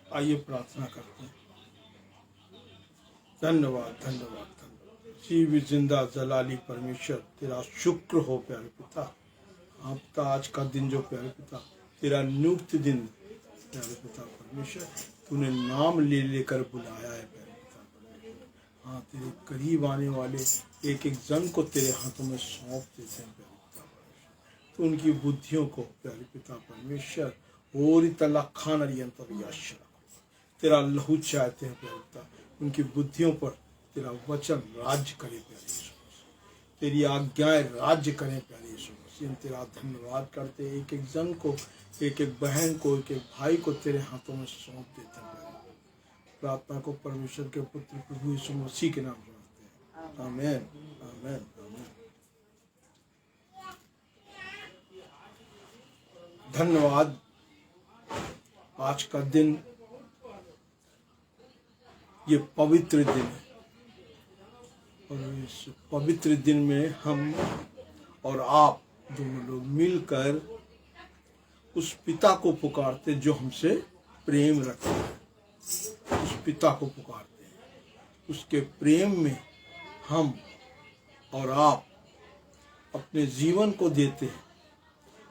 आइए प्रार्थना करते हैं। धन्यवाद धन्यवाद धन्यवाद जीव जिंदा जलाली परमेश्वर, तेरा शुक्र हो प्यारे पिता। आपका आज का दिन जो प्यारे पिता तेरा नियुक्त दिन प्यारे पिता परमेश्वर, तूने नाम ले लेकर बुलाया है प्यारे पिता परमेश्वर। हाँ, तेरे करीब आने वाले एक एक जन को तेरे हाथों में सौंप देते हैं प्यारे पिता परमेश्वर। तो उनकी बुद्धियों को प्यारे पिता परमेश्वर और तेरा लहू चाहते हैं प्यारे पिता, उनकी बुद्धियों पर तेरा वचन राज्य करे प्यारे यीशु मसीह, तेरी आज्ञाएं राज्य करें प्यारे यीशु मसीह। हम तेरा धन्यवाद करते हैं, एक एक जन को, एक एक बहन को, एक एक भाई को तेरे हाथों में सौंप देते हैं प्यारे। प्रार्थना को परमेश्वर के पुत्र प्रभु यीशु मसीह के नाम से मांगते हैं, आमीन आमीन आमीन। धन्यवाद। आज का दिन ये पवित्र दिन है और इस पवित्र दिन में हम और आप दोनों लोग मिलकर उस पिता को पुकारते जो हमसे प्रेम रखते हैं। उस पिता को पुकारते हैं, उसके प्रेम में हम और आप अपने जीवन को देते हैं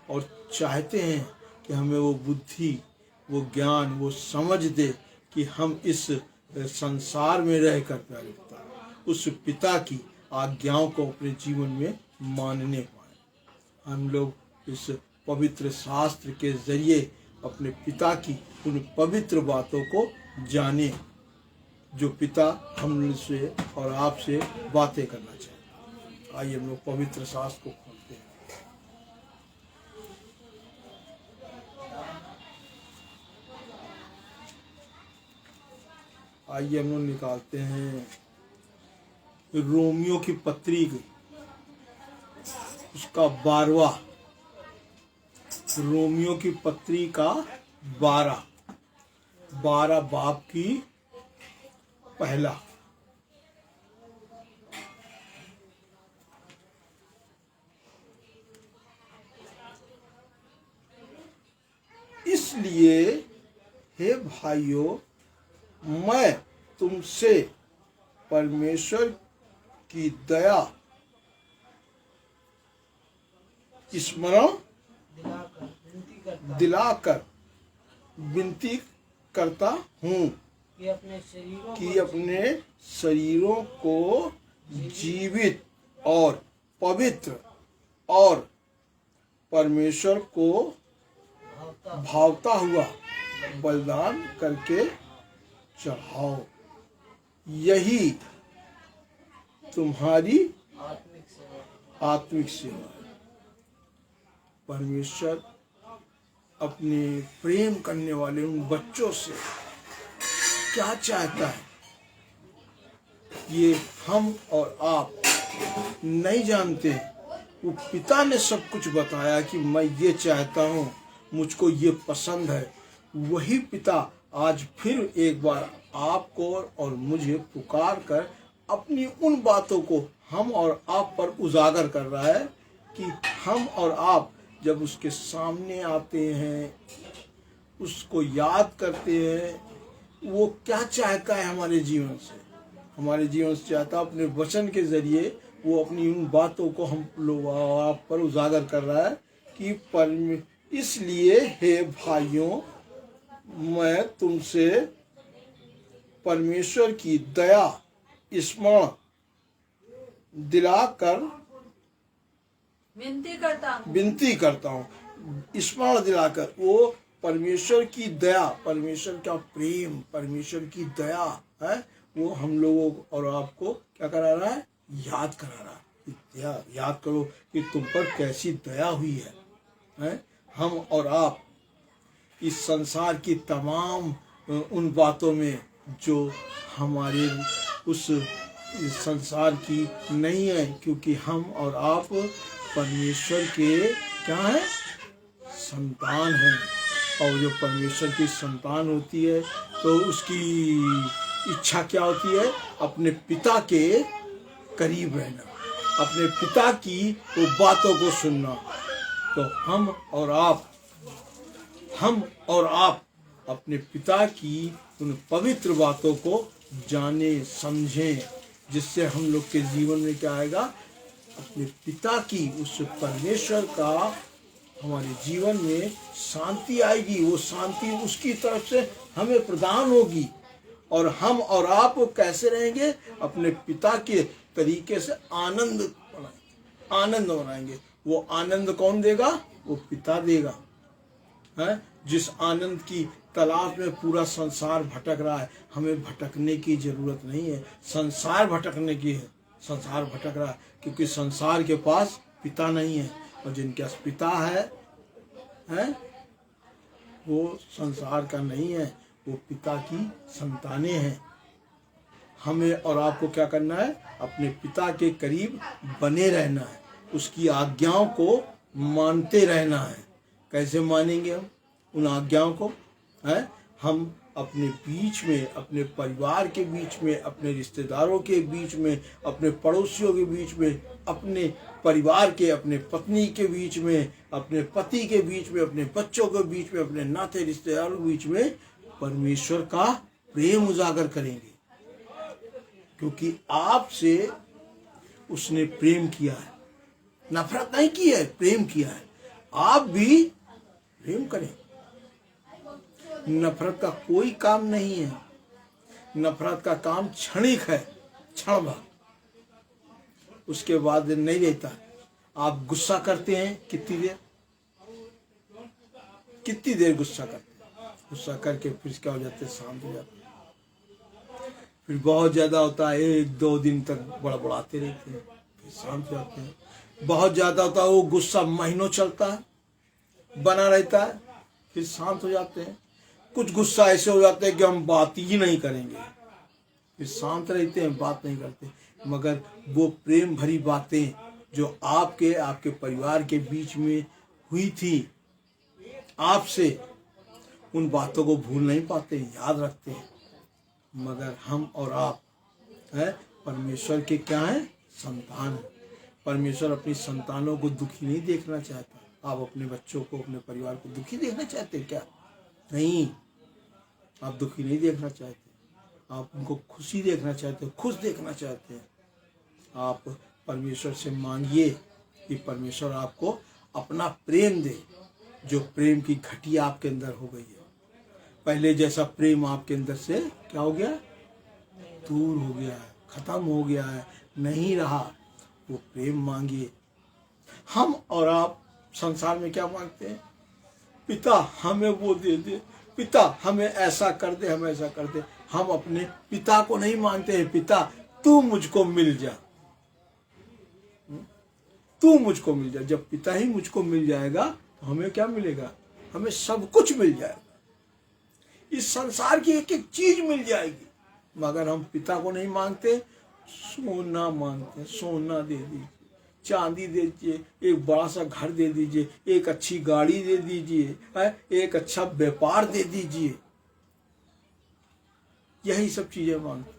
और चाहते हैं कि हमें वो बुद्धि, वो ज्ञान, वो समझ दे कि हम इस संसार में रहकर प्यारे पिता उस पिता की आज्ञाओं को अपने जीवन में मानने पाए। हम लोग इस पवित्र शास्त्र के जरिए अपने पिता की उन पवित्र बातों को जाने जो पिता हमसे और आपसे बातें करना चाहते हैं। आइए हम लोग पवित्र शास्त्र को खोलते हैं। आइए हम लोग निकालते हैं रोमियो की पत्री उसका 12वां, रोमियो की पत्री का 12 बाब की पहला। इसलिए हे भाइयों, मैं तुमसे परमेश्वर की दया स्मरण दिलाकर विनती करता हूँ कि अपने शरीरों को जीवित और पवित्र और परमेश्वर को भावता हुआ बलिदान करके चढ़ाओ, यही तुम्हारी आत्मिक सेवा है। परमेश्वर अपने प्रेम करने वाले उन बच्चों से क्या चाहता है ये हम और आप नहीं जानते। वो पिता ने सब कुछ बताया कि मैं ये चाहता हूँ, मुझको ये पसंद है। वही पिता आज फिर एक बार आपको और मुझे पुकार कर अपनी उन बातों को हम और आप पर उजागर कर रहा है कि हम और आप जब उसके सामने आते हैं, उसको याद करते हैं, वो क्या चाहता है हमारे जीवन से। हमारे जीवन से चाहता अपने वचन के जरिए वो अपनी उन बातों को हम लोग आप पर उजागर कर रहा है कि इसलिए हे भाइयों, मैं तुमसे परमेश्वर की दया स्मरण दिलाकर विनती करता हूँ। स्मरण दिलाकर वो परमेश्वर की दया, परमेश्वर का प्रेम, परमेश्वर की दया है, वो हम लोगों और आपको क्या करा रहा है, याद करा रहा है। याद करो कि तुम पर कैसी दया हुई है। हम और आप इस संसार की तमाम उन बातों में जो हमारे उस संसार की नहीं है, क्योंकि हम और आप परमेश्वर के क्या है, संतान हैं। और जो परमेश्वर की संतान होती है तो उसकी इच्छा क्या होती है, अपने पिता के करीब रहना, अपने पिता की वो बातों को सुनना। तो हम और आप अपने पिता की उन पवित्र बातों को जाने समझें, जिससे हम लोग के जीवन में क्या आएगा, अपने पिता की उस परमेश्वर का हमारे जीवन में शांति आएगी। वो शांति उसकी तरफ से हमें प्रदान होगी और हम और आप कैसे रहेंगे, अपने पिता के तरीके से आनंद मनाएंगे। वो आनंद कौन देगा, वो पिता देगा। है जिस आनंद की तलाश में पूरा संसार भटक रहा है, हमें भटकने की जरूरत नहीं है। संसार भटकने की है, संसार भटक रहा है क्योंकि संसार के पास पिता नहीं है, और जिनके पास पिता है वो संसार का नहीं है, वो पिता की संतानें हैं। हमें और आपको क्या करना है, अपने पिता के करीब बने रहना है, उसकी आज्ञाओं को मानते रहना है। कैसे मानेंगे हम उन आज्ञाओं को? हम अपने बीच में, अपने परिवार के बीच में, अपने रिश्तेदारों के बीच में, अपने पड़ोसियों के बीच में, अपने परिवार के, अपने पत्नी के बीच में, अपने पति के बीच में, अपने बच्चों के बीच में, अपने नाते रिश्तेदारों के बीच में परमेश्वर का प्रेम उजागर करेंगे, क्योंकि आपसे उसने प्रेम किया है, नफरत नहीं की है, प्रेम किया है। आप भी प्रेम करें। नफरत का कोई काम नहीं है, नफरत का काम क्षणिक है, क्षण भर, उसके बाद नहीं रहता। आप गुस्सा करते हैं कितनी देर गुस्सा करते हैं, गुस्सा करके फिर क्या हो जाते हैं, शांत हो जाते हैं। फिर बहुत ज्यादा होता है, 1-2 दिन तक बड़बड़ाते रहते हैं, फिर शांत हो जाते हैं। बहुत ज्यादा होता है, वो गुस्सा महीनों चलता है, बना रहता है, फिर शांत हो जाते हैं। कुछ गुस्सा ऐसे हो जाते हैं कि हम बात ही नहीं करेंगे, फिर शांत रहते हैं, बात नहीं करते। मगर वो प्रेम भरी बातें जो आपके परिवार के बीच में हुई थी, आपसे उन बातों को भूल नहीं पाते, याद रखते हैं। मगर हम और आप परमेश्वर के क्या हैं, संतान हैं। परमेश्वर अपनी संतानों को दुखी नहीं देखना चाहता। आप अपने बच्चों को, अपने परिवार को दुखी देखना चाहते क्या? नहीं, आप दुखी नहीं देखना चाहते, आप उनको खुशी देखना चाहते हो, खुश देखना चाहते हैं। आप परमेश्वर से मांगिए कि परमेश्वर आपको अपना प्रेम दे, जो प्रेम की घटी आपके अंदर हो गई है। पहले जैसा प्रेम आपके अंदर से क्या हो गया, दूर हो गया है, खत्म हो गया है, नहीं रहा। वो प्रेम मांगिए। हम और आप संसार में क्या मांगते हैं, पिता हमें वो दे दे, पिता हमें ऐसा कर दे, हम ऐसा कर दे। हम अपने पिता को नहीं मांगते हैं, पिता तू मुझको मिल जा, तू मुझको मिल जा। जब पिता ही मुझको मिल जाएगा तो हमें क्या मिलेगा, हमें सब कुछ मिल जाएगा, इस संसार की एक एक चीज मिल जाएगी। मगर हम पिता को नहीं मांगते, सोना मांगते हैं, सोना दे दीजिए, चांदी दे दीजिए, एक बड़ा सा घर दे दीजिए, एक अच्छी गाड़ी दे दीजिए, एक अच्छा व्यापार दे दीजिए, यही सब चीजें मांगते हैं।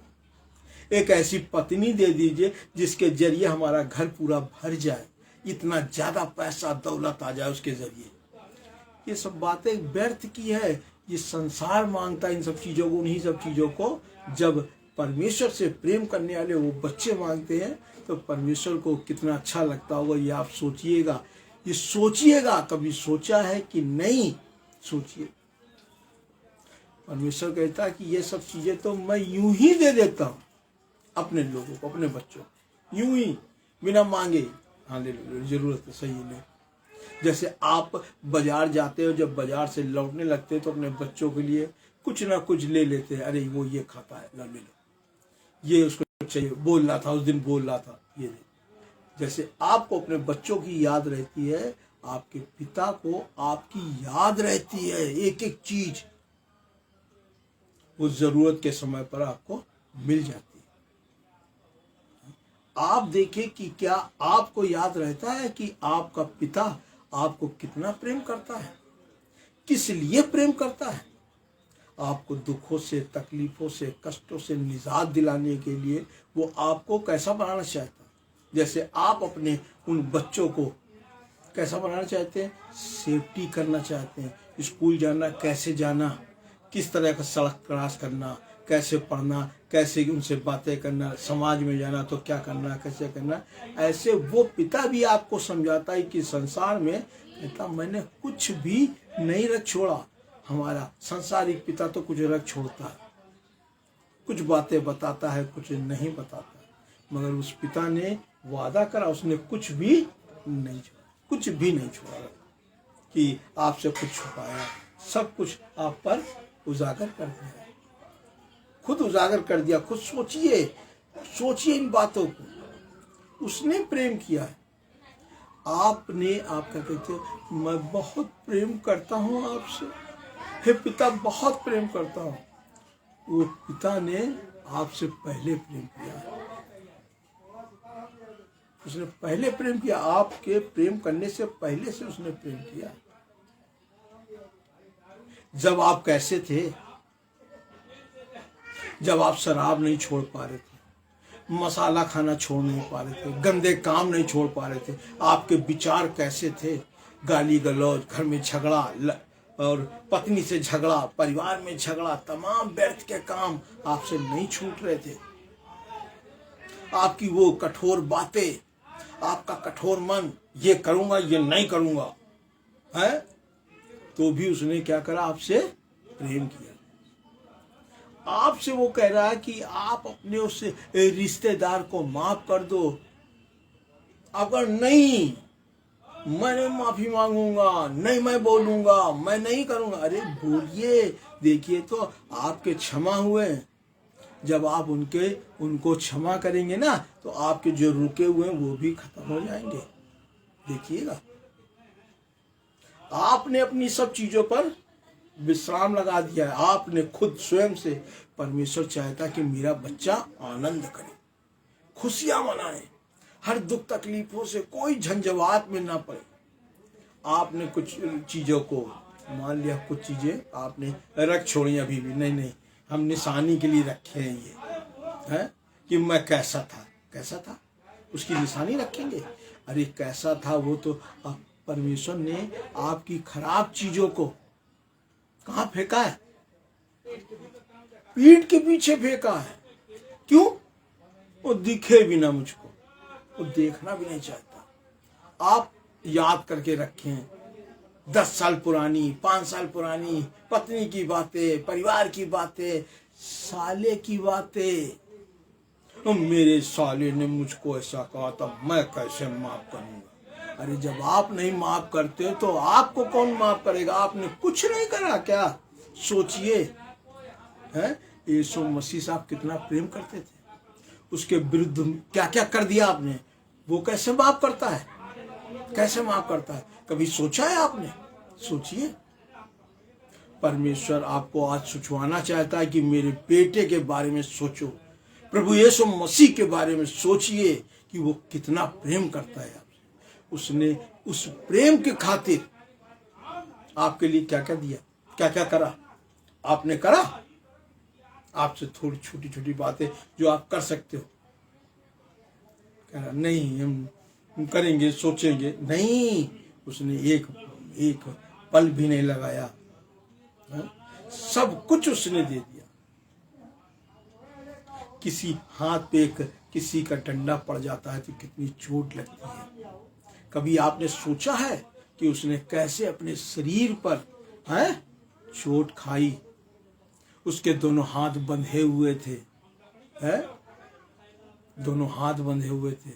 एक ऐसी पत्नी दे दीजिए जिसके जरिए हमारा घर पूरा भर जाए, इतना ज्यादा पैसा दौलत आ जाए उसके जरिए। ये सब बातें व्यर्थ की है, ये संसार मांगता है इन सब चीजों को, उन्हीं सब चीजों को। जब परमेश्वर से प्रेम करने वाले वो बच्चे मांगते हैं तो परमेश्वर को कितना अच्छा लगता होगा, ये आप सोचिएगा। ये सोचिएगा, कभी सोचा है कि नहीं? सोचिए। परमेश्वर कहता है कि ये सब चीजें तो मैं यूं ही दे देता हूं अपने लोगों को, अपने बच्चों को, यूं ही बिना मांगे। हाँ ले लो, जरूरत है, सही ले। जैसे आप बाजार जाते हो, जब बाजार से लौटने लगते हो तो अपने बच्चों के लिए कुछ ना कुछ ले लेते हैं। अरे वो ये खाता है, ले लो, ये उसको चाहिए, बोल रहा था उस दिन, बोल रहा था, ये ले। जैसे आपको अपने बच्चों की याद रहती है, आपके पिता को आपकी याद रहती है, एक एक चीज उस जरूरत के समय पर आपको मिल जाती है। आप देखिए कि क्या आपको याद रहता है कि आपका पिता आपको कितना प्रेम करता है, किस लिए प्रेम करता है। आपको दुखों से, तकलीफों से, कष्टों से निजात दिलाने के लिए वो आपको कैसा बनाना चाहता है। जैसे आप अपने उन बच्चों को कैसा बनाना चाहते हैं, सेफ्टी करना चाहते हैं, स्कूल जाना कैसे जाना, किस तरह का सड़क क्रॉस करना, कैसे पढ़ना, कैसे उनसे बातें करना, समाज में जाना तो क्या करना, कैसे करना, ऐसे वो पिता भी आपको समझाता है कि संसार में, कहता मैंने कुछ भी नहीं रख छोड़ा। हमारा संसारिक पिता तो कुछ रख छोड़ता है, कुछ बातें बताता है, कुछ नहीं बताता, मगर उस पिता ने वादा करा, उसने कुछ भी नहीं छोड़ा, कुछ भी नहीं छोड़ा कि आपसे कुछ छुपाया, सब कुछ आप पर उजागर कर दिया, खुद उजागर कर दिया। खुद सोचिए, सोचिए इन बातों को, उसने प्रेम किया है। आपने, आप कहते थे मैं बहुत प्रेम करता हूँ आपसे, हे पिता बहुत प्रेम करता हूँ। वो पिता ने आपसे पहले प्रेम किया, उसने पहले प्रेम किया, आपके प्रेम करने से पहले से उसने प्रेम किया। जब आप कैसे थे, जब आप शराब नहीं छोड़ पा रहे थे, मसाला खाना छोड़ नहीं पा रहे थे, गंदे काम नहीं छोड़ पा रहे थे, आपके विचार कैसे थे, गाली गलौज, घर में झगड़ा और पत्नी से झगड़ा, परिवार में झगड़ा, तमाम व्यर्थ के काम आपसे नहीं छूट रहे थे। आपकी वो कठोर बातें, आपका कठोर मन, ये करूंगा ये नहीं करूंगा है, तो भी उसने क्या करा, आपसे प्रेम किया। आपसे वो कह रहा है कि आप अपने उस रिश्तेदार को माफ कर दो। अगर नहीं, मैं माफी मांगूंगा, नहीं मैं बोलूंगा, मैं नहीं करूंगा, अरे बोलिए, देखिए तो आपके क्षमा हुए। जब आप उनको क्षमा करेंगे ना, तो आपके जो रुके हुए हैं वो भी खत्म हो जाएंगे। देखिएगा, आपने अपनी सब चीजों पर विश्राम लगा दिया है। आपने खुद स्वयं से, परमेश्वर चाहता कि मेरा बच्चा आनंद करे, खुशियां मनाए, हर दुख तकलीफों से कोई झंझावात में ना पड़े। आपने कुछ चीजों को मान लिया, कुछ चीजें आपने रख छोड़ी, अभी भी नहीं, हम निशानी के लिए रखे हैं ये, है कि मैं कैसा था, उसकी निशानी रखेंगे। अरे कैसा था वो तो परमेश्वर ने आपकी खराब चीजों को कहाँ फेंका है, पीठ के पीछे फेंका है। क्यों? वो दिखे भी ना मुझको, वो देखना भी नहीं चाहता। आप याद करके रखें, 10 साल पुरानी, 5 साल पुरानी पत्नी की बातें, परिवार की बातें, साले की बातें। मेरे साले ने मुझको ऐसा कहा था, मैं कैसे माफ करूंगा। अरे जब आप नहीं माफ करते तो आपको कौन माफ करेगा? आपने कुछ नहीं करा क्या? सोचिए, हैं? यीशु मसीह साहब कितना प्रेम करते थे, उसके विरुद्ध क्या क्या कर दिया आपने, वो कैसे माफ करता है, कैसे माफ करता है? कभी सोचा है आपने? सोचिए। परमेश्वर आपको आज सुझाना चाहता है कि मेरे बेटे के बारे में सोचो, प्रभु यीशु मसीह के बारे में सोचिए कि वो कितना प्रेम करता है आपसे। उसने उस प्रेम के खातिर आपके लिए क्या क्या दिया, क्या क्या करा, आपने करा। आपसे थोड़ी छोटी छोटी बातें जो आप कर सकते हो, कह रहा नहीं हम करेंगे, सोचेंगे, नहीं, उसने एक पल भी नहीं लगाया, सब कुछ उसने दे दिया। किसी हाथ पे किसी का डंडा पड़ जाता है तो कितनी चोट लगती है। कभी आपने सोचा है कि उसने कैसे अपने शरीर पर चोट खाई? उसके दोनों हाथ बंधे हुए थे, दोनों हाथ बंधे हुए थे,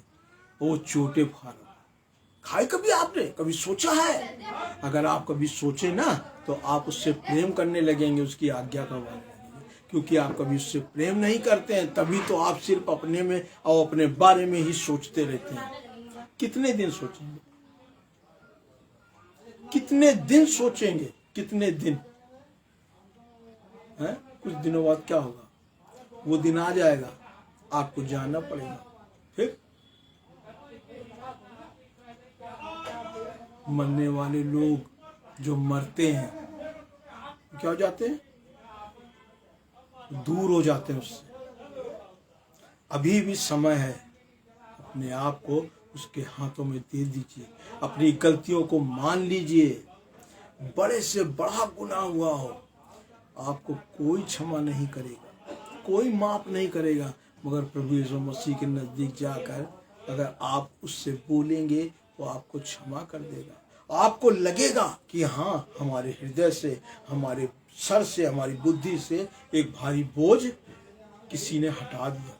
वो चोटें खाई। कभी आपने कभी सोचा है? अगर आप कभी सोचे ना तो आप उससे प्रेम करने लगेंगे, उसकी आज्ञा का पालन करेंगे। क्योंकि आप कभी उससे प्रेम नहीं करते हैं, तभी तो आप सिर्फ अपने में और अपने बारे में ही सोचते रहते हैं। कितने दिन सोचेंगे, कितने दिन सोचेंगे, कितने दिन? कुछ दिनों बाद क्या होगा? वो दिन आ जाएगा, आपको जाना पड़ेगा। फिर मरने वाले लोग जो मरते हैं क्या हो जाते हैं? दूर हो जाते हैं उससे। अभी भी समय है, अपने आप को उसके हाथों में दे दीजिए, अपनी गलतियों को मान लीजिए। बड़े से बड़ा गुनाह हुआ हो, आपको कोई क्षमा नहीं करेगा, कोई माफ नहीं करेगा, मगर प्रभु यीशु मसीह के नजदीक जाकर अगर आप उससे बोलेंगे वो आपको क्षमा कर देगा। आपको लगेगा कि हाँ, हमारे हृदय से, हमारे सर से, हमारी बुद्धि से एक भारी बोझ किसी ने हटा दिया।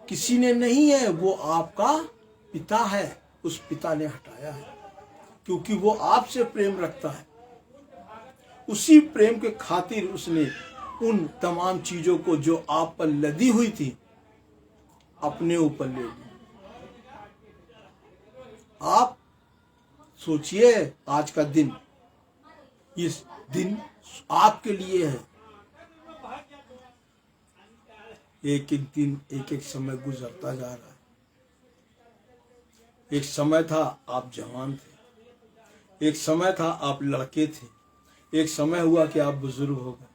किसी ने नहीं है, वो आपका पिता है, उस पिता ने हटाया है, क्योंकि वो आपसे प्रेम रखता है। उसी प्रेम के खातिर उसने उन तमाम चीजों को जो आप पर लदी हुई थी अपने ऊपर ले ली। आप सोचिए, आज का दिन, इस दिन आपके लिए है। एक एक दिन, एक एक समय गुजरता जा रहा है। एक समय था आप जवान थे, एक समय था आप लड़के थे, एक समय हुआ कि आप बुजुर्ग हो गए।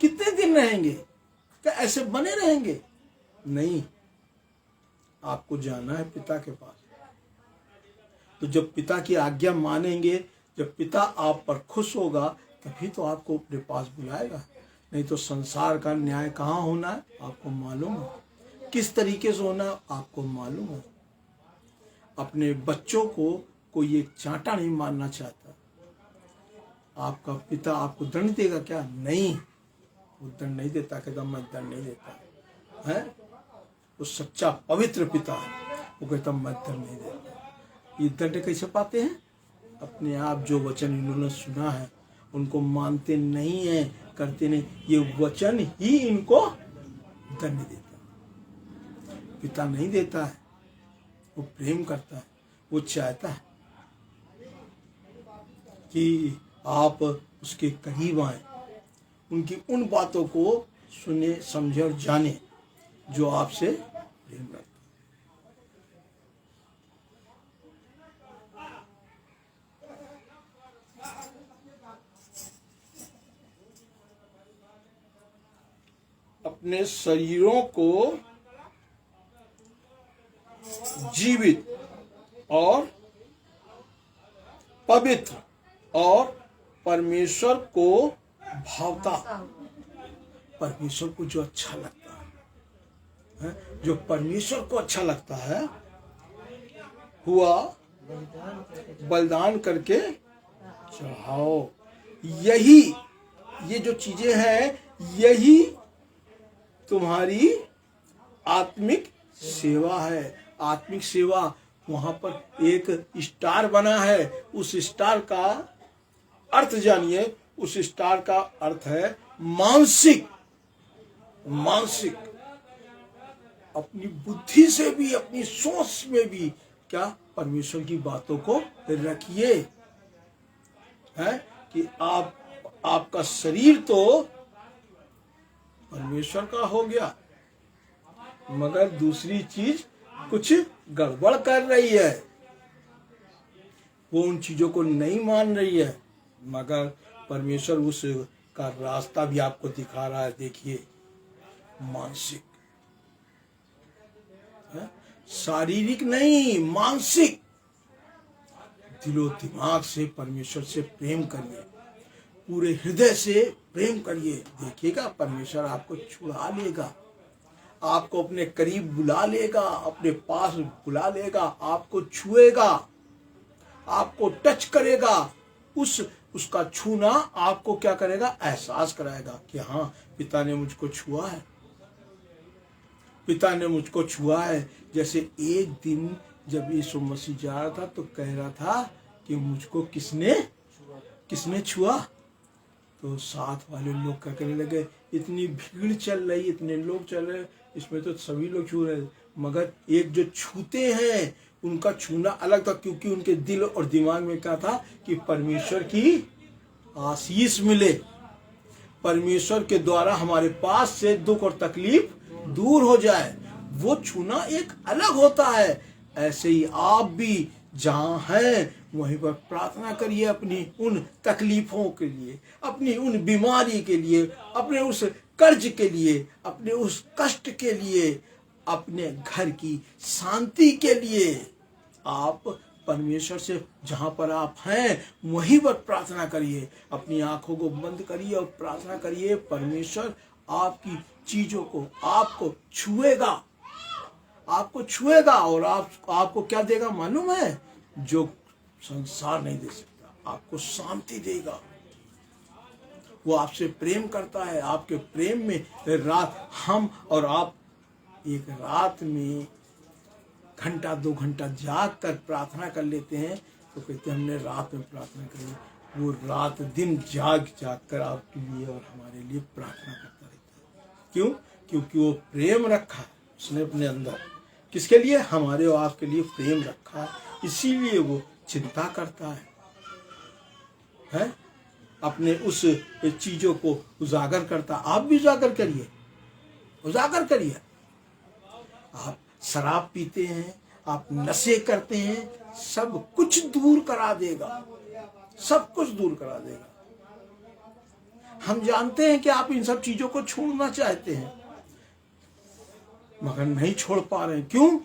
कितने दिन रहेंगे? क्या ऐसे बने रहेंगे? नहीं, आपको जाना है पिता के पास। तो जब पिता की आज्ञा मानेंगे, जब पिता आप पर खुश होगा, तभी तो आपको अपने पास बुलाएगा। नहीं तो संसार का न्याय कहाँ होना है आपको मालूम है, किस तरीके से होना है आपको मालूम है। अपने बच्चों को कोई एक चांटा नहीं मारना चाहता। आपका पिता आपको दंड देगा क्या? नहीं, वो दंड नहीं देता, कहता मैं दंड नहीं देता है। वो सच्चा पवित्र पिता है, वो कहता मैं दंड नहीं देता। ये दंड कैसे पाते हैं? अपने आप जो वचन इन्होंने सुना है उनको मानते नहीं है, करते नहीं, ये वचन ही इनको दंड देता। पिता नहीं देता है, वो प्रेम करता है, वो चाहता है कि आप उसके करीब आए, उनकी उन बातों को सुने, समझे और जाने जो आपसे प्रेम रखते। अपने शरीरों को जीवित और पवित्र और परमेश्वर को भावता, परमेश्वर को जो अच्छा लगता है, जो परमेश्वर को अच्छा लगता है, हुआ बलिदान करके चढ़ाओ। यही, ये जो चीजें हैं, यही तुम्हारी आत्मिक सेवा है। आत्मिक सेवा, वहां पर एक स्टार बना है, उस स्टार का अर्थ जानिए। उस स्टार का अर्थ है मानसिक। मानसिक, अपनी बुद्धि से भी, अपनी सोच में भी क्या परमेश्वर की बातों को रखिए, है कि आपका शरीर तो परमेश्वर का हो गया, मगर दूसरी चीज कुछ गड़बड़ कर रही है, वो उन चीजों को नहीं मान रही है, मगर परमेश्वर उस का रास्ता भी आपको दिखा रहा है। देखिए, मानसिक, शारीरिक नहीं, मानसिक। दिलो दिमाग से परमेश्वर से प्रेम करिए, पूरे हृदय से प्रेम करिए। देखिएगा, परमेश्वर आपको छुड़ा लेगा, आपको अपने करीब बुला लेगा, अपने पास बुला लेगा, आपको छुएगा, आपको टच करेगा। उसका छूना आपको क्या करेगा? एहसास कराएगा कि हाँ, पिता ने मुझको छुआ है, पिता ने मुझको छुआ है। जैसे एक दिन जब यीशु मसीह जा रहा था तो कह रहा था कि मुझको किसने छुआ? तो साथ वाले लोग क्या करने लगे, इतनी भीड़ चल रही, इतने लोग चल रहे, इसमें तो सभी लोग छू रहे, मगर एक जो छूते हैं उनका छूना अलग था, क्योंकि उनके दिल और दिमाग में क्या था कि परमेश्वर की आशीष मिले, परमेश्वर के द्वारा हमारे पास से दुख और तकलीफ दूर हो जाए। वो छूना एक अलग होता है। ऐसे ही आप भी जहां हैं वहीं पर प्रार्थना करिए, अपनी उन तकलीफों के लिए, अपनी उन बीमारी के लिए, अपने उस कर्ज के लिए, अपने उस कष्ट के लिए, अपने घर की शांति के लिए आप परमेश्वर से जहां पर आप हैं वहीं पर प्रार्थना करिए। अपनी आंखों को बंद करिए और प्रार्थना करिए। परमेश्वर आपकी चीजों को आपको छुएगा, आपको छुएगा और आपको क्या देगा मालूम है? जो संसार नहीं दे सकता, आपको शांति देगा। वो आपसे प्रेम करता है। आपके प्रेम में रात हम और आप एक रात में घंटा 2 घंटा जाग कर प्रार्थना कर लेते हैं तो कहते हैं हमने रात में प्रार्थना करी। वो रात दिन जाग कर आपके लिए और हमारे लिए प्रार्थना करता रहता है। क्यों? क्योंकि वो प्रेम रखा है उसने अपने अंदर। किसके लिए? हमारे और आपके लिए प्रेम रखा है, इसीलिए वो चिंता करता है? अपने उस चीजों को उजागर करता। आप भी उजागर करिए, उजागर करिए। आप शराब पीते हैं, आप नशे करते हैं, सब कुछ दूर करा देगा, सब कुछ दूर करा देगा। हम जानते हैं कि आप इन सब चीजों को छोड़ना चाहते हैं मगर नहीं छोड़ पा रहे हैं। क्यों?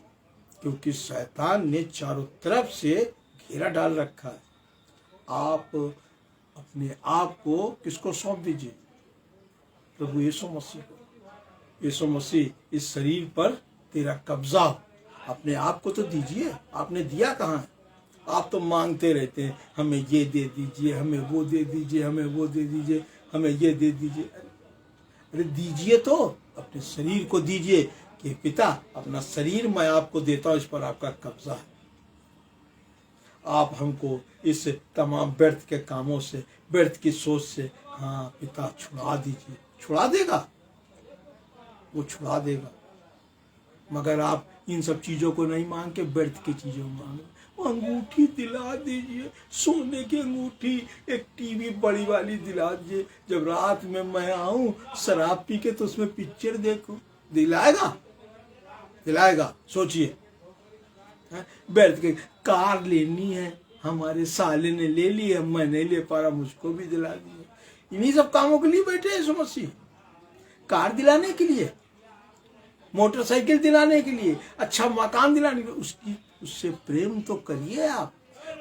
क्योंकि शैतान ने चारों तरफ से घेरा डाल रखा है। आप अपने आप को किसको सौंप दीजिए? प्रभु यीशु मसीह को। यीशु मसीह इस शरीर पर तेरा कब्जा, अपने आप को तो दीजिए। आपने दिया कहाँ है? आप तो मांगते रहते हैं, हमें ये दे दीजिए, हमें वो दे दीजिए, हमें वो दे दीजिए, हमें ये दे दीजिए। अरे दीजिए तो, अपने शरीर को दीजिए कि पिता अपना शरीर मैं आपको देता हूँ, इस पर आपका कब्जा है। आप हमको इस तमाम व्यर्थ के कामों से, व्यर्थ की सोच से, हाँ पिता छुड़ा दीजिए। छुड़ा देगा, वो छुड़ा देगा। मगर आप इन सब चीजों को नहीं मांग के व्यर्थ की चीजों मांगे। वो अंगूठी दिला दीजिए, सोने की अंगूठी, एक टीवी बड़ी वाली दिला दीजिए। जब रात में मैं आऊं शराब पी के तो उसमें पिक्चर देखूं, दिलाएगा? दिलाएगा? सोचिए। व्यर्थ के कार लेनी है, हमारे साले ने ले ली है, मैं नहीं ले पा रहा, मुझको भी दिला दीजिए। इन्हीं सब कामों के लिए बैठे हैं यीशु मसीह। कार दिलाने के लिए, मोटरसाइकिल दिलाने के लिए, अच्छा मकान दिलाने के लिए। उससे प्रेम तो करिए। आप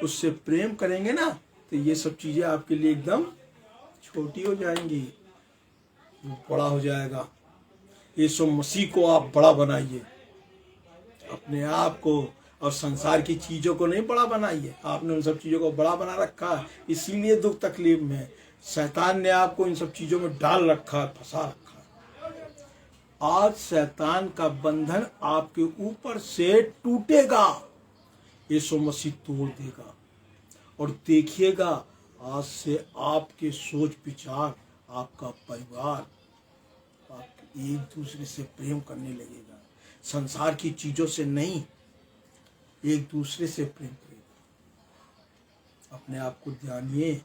उससे प्रेम करेंगे ना तो ये सब चीजें आपके लिए एकदम छोटी हो जाएंगी, वो बड़ा हो जाएगा। यीशु मसीह को आप बड़ा बनाइए, अपने आप को और संसार की चीजों को नहीं बड़ा बनाइए। आपने उन सब चीजों को बड़ा बना रखा है, इसीलिए दुख तकलीफ में शैतान ने आपको इन सब चीजों में डाल रखा है, फंसा रखा है। आज शैतान का बंधन आपके ऊपर से टूटेगा, यीशु मसीह तोड़ देगा। और देखिएगा आज से आपके सोच विचार, आपका परिवार, आप एक दूसरे से प्रेम करने लगेगा। संसार की चीजों से नहीं, एक दूसरे से प्रेम करेगा। अपने आप को जानिए,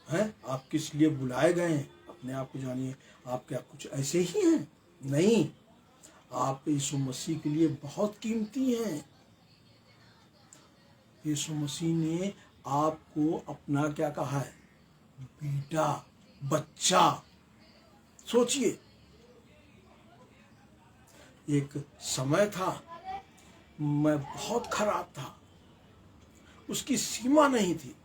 हैं आप किस लिए बुलाए गए हैं, अपने आप को जानिए। आप क्या कुछ ऐसे ही हैं? नहीं, आप यीशु मसीह के लिए बहुत कीमती हैं। यीशु मसीह ने आपको अपना क्या कहा है? बेटा, बच्चा। सोचिए, एक समय था मैं बहुत खराब था, उसकी सीमा नहीं थी,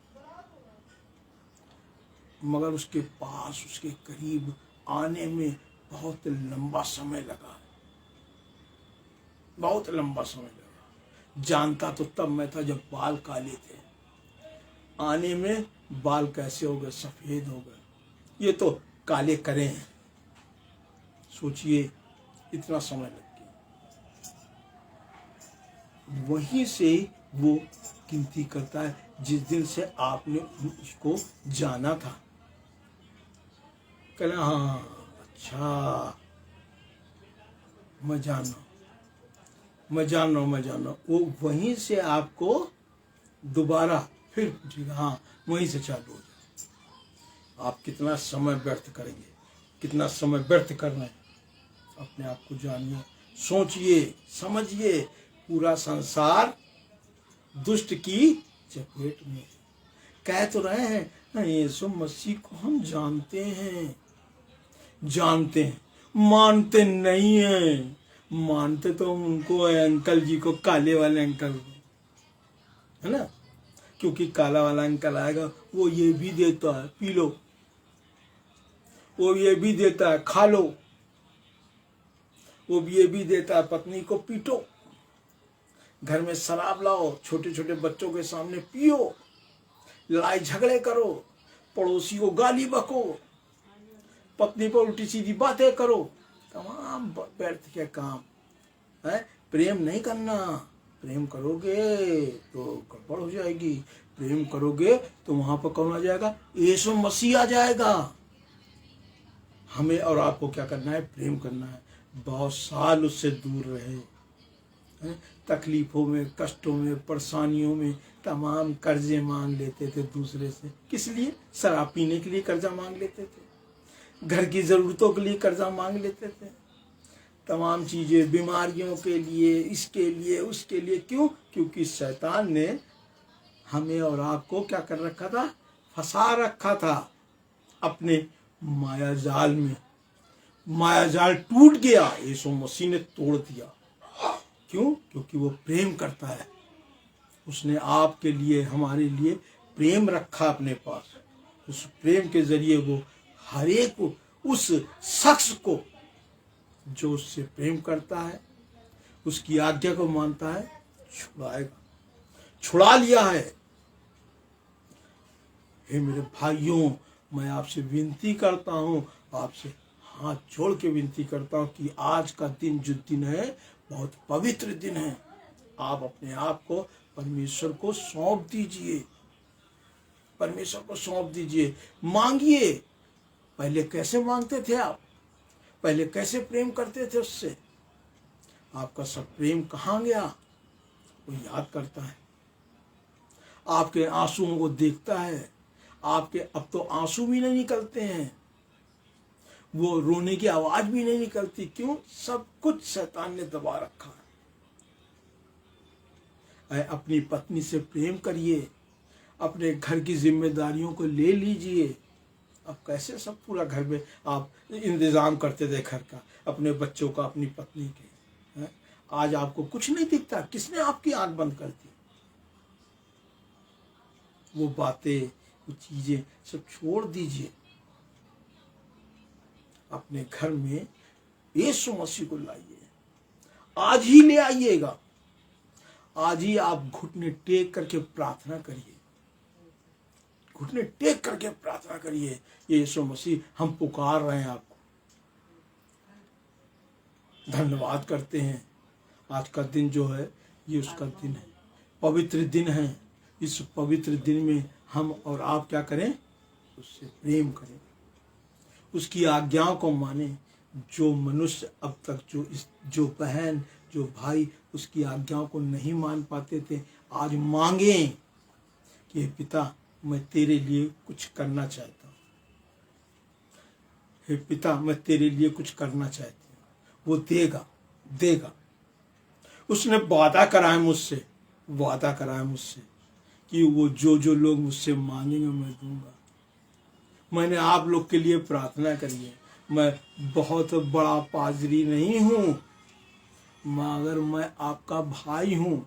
मगर उसके पास, उसके करीब आने में बहुत लंबा समय लगा, बहुत लंबा समय लगा। जानता तो तब मैं था जब बाल काले थे, आने में बाल कैसे हो गए? सफेद हो गए। ये तो काले करे हैं। सोचिए, इतना समय लग गया। वहीं से वो गिनती करता है जिस दिन से आपने उसको जाना था। कहना हाँ अच्छा, मैं जान रहा हूँ। वो वहीं से आपको दोबारा फिर पूछेगा, हाँ वहीं से चालू हो जाए। आप कितना समय व्यर्थ करेंगे, कितना समय व्यर्थ कर रहे हैं? अपने आप को जानिए, सोचिए, समझिए। पूरा संसार दुष्ट की चपेट में। कह तो रहे हैं यीशु मसीह को हम जानते हैं, मानते नहीं हैं। मानते तो उनको है, अंकल जी को, काले वाले अंकल को, है ना, क्योंकि काला वाला अंकल आएगा, वो ये भी देता है पी लो, वो ये भी देता है खा लो, वो ये भी देता है पत्नी को पीटो, घर में शराब लाओ, छोटे छोटे बच्चों के सामने पियो, लड़ाई झगड़े करो, पड़ोसी को गाली बको, पत्नी पर उल्टी सीधी बातें करो, तमाम व्यर्थ के काम है। प्रेम नहीं करना, प्रेम करोगे तो गड़बड़ हो जाएगी, प्रेम करोगे तो वहां पर कौन आ जाएगा? यीशु मसीह आ जाएगा। हमें और आपको क्या करना है? प्रेम करना है। बहुत साल उससे दूर रहे, तकलीफों में, कष्टों में, परेशानियों में तमाम कर्जे मांग लेते थे दूसरे से। किस लिए? शराब पीने के लिए कर्जा मांग लेते थे, घर की जरूरतों के लिए कर्जा मांग लेते थे, तमाम चीजें, बीमारियों के लिए, इसके लिए, उसके लिए। क्यों? क्योंकि शैतान ने हमें और आपको क्या कर रखा था? फंसा रखा था अपने माया जाल में। माया जाल टूट गया, यीशु मसीह ने तोड़ दिया। क्यों? क्योंकि वो प्रेम करता है। उसने आपके लिए, हमारे लिए प्रेम रखा अपने पास। उस प्रेम के जरिए वो हर एक उस शख्स को जो उससे प्रेम करता है, उसकी आज्ञा को मानता है, छुड़ाएगा। छुड़ा लिया है। हे मेरे भाइयों, मैं आपसे विनती करता हूं, आपसे हाथ जोड़ के विनती करता हूं कि आज का दिन जो दिन है बहुत पवित्र दिन है। आप अपने आप को परमेश्वर को सौंप दीजिए, परमेश्वर को सौंप दीजिए। मांगिए। पहले कैसे मांगते थे आप? पहले कैसे प्रेम करते थे उससे? आपका सब प्रेम कहाँ गया? वो याद करता है, आपके आंसुओं को देखता है। आपके अब तो आंसू भी नहीं निकलते हैं, वो रोने की आवाज भी नहीं निकलती। क्यों? सब कुछ शैतान ने दबा रखा है। अपनी पत्नी से प्रेम करिए, अपने घर की जिम्मेदारियों को ले लीजिए। अब कैसे सब पूरा घर में आप इंतजाम करते थे घर का, अपने बच्चों का, अपनी पत्नी के, है? आज आपको कुछ नहीं दिखता। किसने आपकी आंख बंद कर दी? वो बातें, वो चीजें सब छोड़ दीजिए। अपने घर में यीशु मसीह को लाइए। आज ही ले आइएगा। आज ही आप घुटने टेक करके प्रार्थना करिए, घुटने टेक करके प्रार्थना करिए। यीशु मसीह, हम पुकार रहे हैं आपको। धन्यवाद करते हैं। आज का दिन जो है ये उसका दिन है, पवित्र दिन है। इस पवित्र दिन में हम और आप क्या करें? उससे प्रेम करें, उसकी आज्ञाओं को माने। जो मनुष्य अब तक, जो बहन, जो भाई उसकी आज्ञाओं को नहीं मान पाते थे, आज मांगे कि पिता, मैं तेरे लिए कुछ करना चाहता हूँ। हे पिता, मैं तेरे लिए कुछ करना चाहती हूँ। वो देगा, देगा। उसने वादा करा है मुझसे, वादा करा है मुझसे कि वो जो लोग मुझसे मांगेंगे मैं दूंगा। मैंने आप लोग के लिए प्रार्थना करी है। मैं बहुत बड़ा पादरी नहीं हूं, मगर मैं आपका भाई हूं,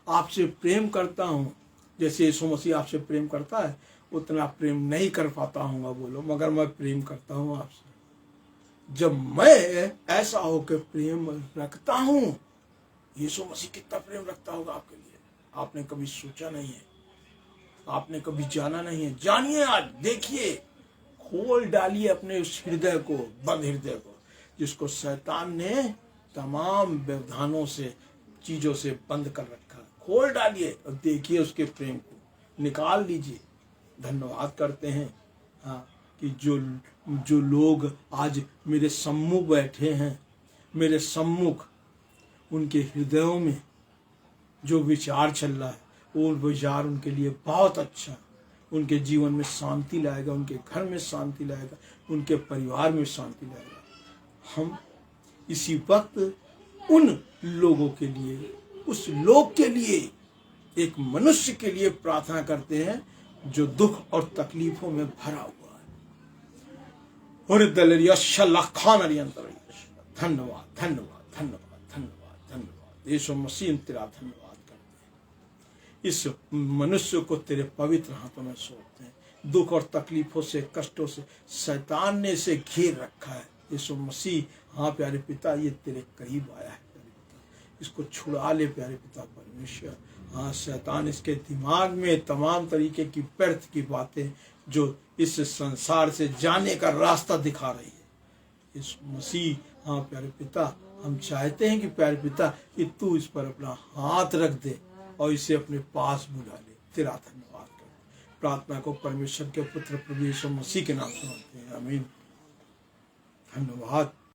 आपसे प्रेम करता हूं। जैसे यीशु मसीह आपसे प्रेम करता है, उतना प्रेम नहीं कर पाता हूँ बोलो, मगर मैं प्रेम करता हूं आपसे। जब मैं ऐसा होकर प्रेम रखता हूं, यीशु मसीह कितना प्रेम रखता होगा आपके लिए, आपने कभी सोचा नहीं है, आपने कभी जाना नहीं है। जानिए, आज देखिए, खोल डालिए अपने उस हृदय को, बंद हृदय को, जिसको शैतान ने तमाम व्यवधानों से, चीजों से बंद कर रखा है। खोल डालिए और देखिए उसके प्रेम को, निकाल लीजिए। धन्यवाद करते हैं हाँ, कि जो लोग आज मेरे सम्मुख बैठे हैं, मेरे सम्मुख, उनके हृदयों में जो विचार चल रहा है, वो विचार उनके लिए बहुत अच्छा, उनके जीवन में शांति लाएगा, उनके घर में शांति लाएगा, उनके परिवार में शांति लाएगा। हम इसी वक्त उन लोगों के लिए, उस लोग के लिए, एक मनुष्य के लिए प्रार्थना करते हैं जो दुख और तकलीफों में भरा हुआ है। और धन्यवाद, धन्यवाद, धन्यवाद, धन्यवाद, धन्यवाद। यीशु मसीह तेरा धन्यवाद करते हैं। इस मनुष्य को तेरे पवित्र हाथों में सौंपते हैं। दुख और तकलीफों से, कष्टों से शैतान ने इसे घेर रखा है। यीशु मसीह, हाँ प्यारे पिता, ये तेरे करीब आया है प्यारे पिता, इसको छुड़ा ले प्यारे पिता परमेश्वर। हाँ, शैतान इसके दिमाग में तमाम तरीके की व्यर्थ की बातें जो इस संसार से जाने का रास्ता दिखा रही है। इस मसीह, हाँ प्यारे पिता, हम चाहते हैं कि प्यारे पिता कि तू इस पर अपना हाथ रख दे और इसे अपने पास बुला ले। तेरा धन्यवाद कर। प्रार्थना को परमेश्वर के पुत्र प्रभु यीशु मसीह के नाम से मांगते हैं, आमीन। धन्यवाद।